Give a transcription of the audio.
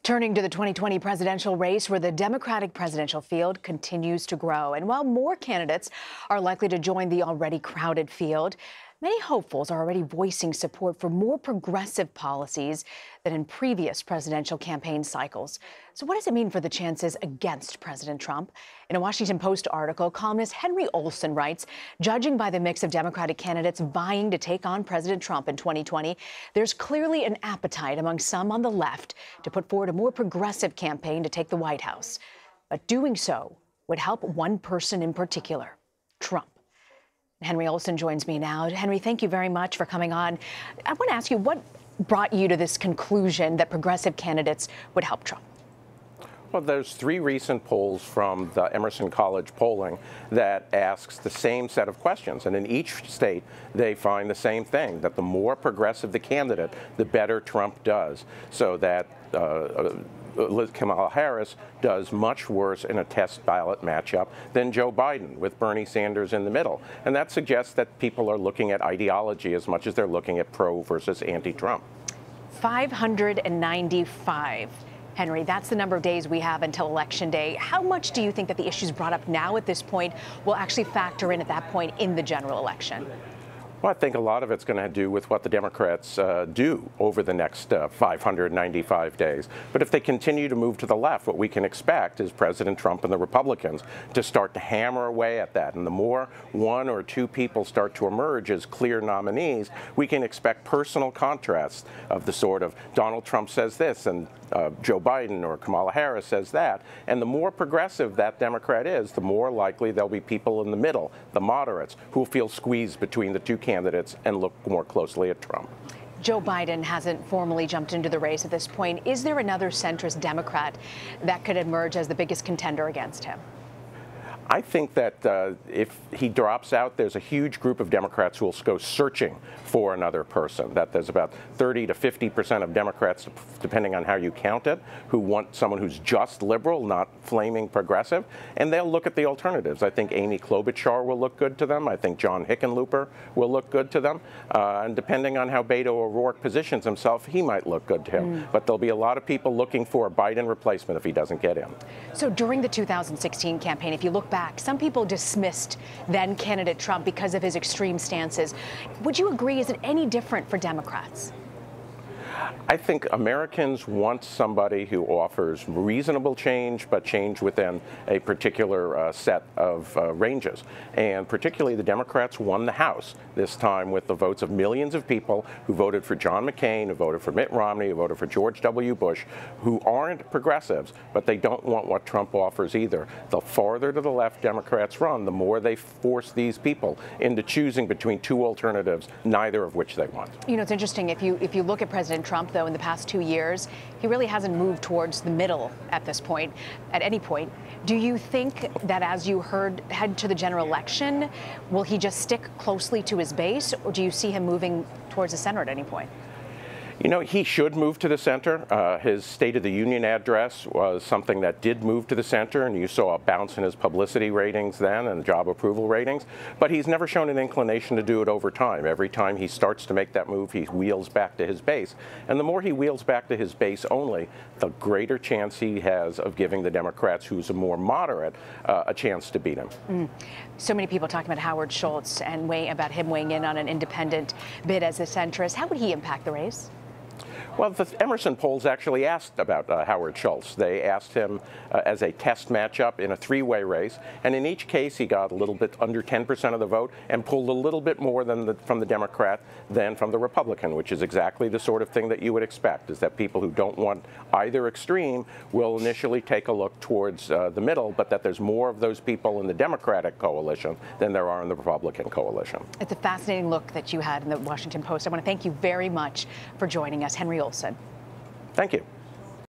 Turning to the 2020 presidential race, where the Democratic presidential field continues to grow. And while more candidates are likely to join the already crowded field, many hopefuls are already voicing support for more progressive policies than in previous presidential campaign cycles. So what does it mean for the chances against President Trump? In a Washington Post article, columnist Henry Olsen writes, judging by the mix of Democratic candidates vying to take on President Trump in 2020, there's clearly an appetite among some on the left to put forward a more progressive campaign to take the White House. But doing so would help one person in particular, Trump. Henry Olsen joins me now. Henry, thank you very much for coming on. I want to ask you, what brought you to this conclusion that progressive candidates would help Trump? Well, there's three recent polls from the Emerson College polling that asks the same set of questions. And in each state, they find the same thing, that the more progressive the candidate, the better Trump does. So that Kamala Harris does much worse in a test ballot matchup than Joe Biden, with Bernie Sanders in the middle. And that suggests that people are looking at ideology as much as they're looking at pro versus anti-Trump. 595. Henry, that's the number of days we have until Election Day. How much do you think that the issues brought up now at this point will actually factor in at that point in the general election? Well, I think a lot of it's going to do with what the Democrats do over the next 595 days. But if they continue to move to the left, what we can expect is President Trump and the Republicans to start to hammer away at that. And the more one or two people start to emerge as clear nominees, we can expect personal contrasts of the sort of Donald Trump says this and Joe Biden or Kamala Harris says that. And the more progressive that Democrat is, the more likely there'll be people in the middle, the moderates, who will feel squeezed between the two candidates and look more closely at Trump. Joe Biden hasn't formally jumped into the race at this point. Is there another centrist Democrat that could emerge as the biggest contender against him? I think that if he drops out, there's a huge group of Democrats who will go searching for another person. That there's about 30 to 50% of Democrats, depending on how you count it, who want someone who's just liberal, not flaming progressive, and they'll look at the alternatives. I think Amy Klobuchar will look good to them. I think John Hickenlooper will look good to them. And depending on how Beto O'Rourke positions himself, he might look good to him. But there'll be a lot of people looking for a Biden replacement if he doesn't get in. So during the 2016 campaign, if you look back, some people dismissed then candidate Trump because of his extreme stances. Would you agree? Is it any different for Democrats? I think Americans want somebody who offers reasonable change, but change within a particular set of ranges. And particularly the Democrats won the House this time with the votes of millions of people who voted for John McCain, who voted for Mitt Romney, who voted for George W. Bush, who aren't progressives, but they don't want what Trump offers either. The farther to the left Democrats run, the more they force these people into choosing between two alternatives, neither of which they want. You know, it's interesting. If you look at President Trump, though, in the past 2 years, he really hasn't moved towards the middle at this point, at any point. Do you think that as you head to the general election, will he just stick closely to his base, or do you see him moving towards the center at any point? You know, he should move to the center. His State of the Union address was something that did move to the center, and you saw a bounce in his publicity ratings then and job approval ratings. But he's never shown an inclination to do it over time. Every time he starts to make that move, he wheels back to his base. And the more he wheels back to his base only, the greater chance he has of giving the Democrats, who's a more moderate, a chance to beat him. So many people talking about Howard Schultz and about him weighing in on an independent bid as a centrist. How would he impact the race? Well, the Emerson polls actually asked about Howard Schultz. They asked him as a test matchup in a three-way race, and in each case he got a little bit under 10% of the vote and pulled a little bit more from the Democrat than from the Republican, which is exactly the sort of thing that you would expect, is that people who don't want either extreme will initially take a look towards the middle, but that there's more of those people in the Democratic coalition than there are in the Republican coalition. It's a fascinating look that you had in the Washington Post. I want to thank you very much for joining us, Henry Olsen. Thank you.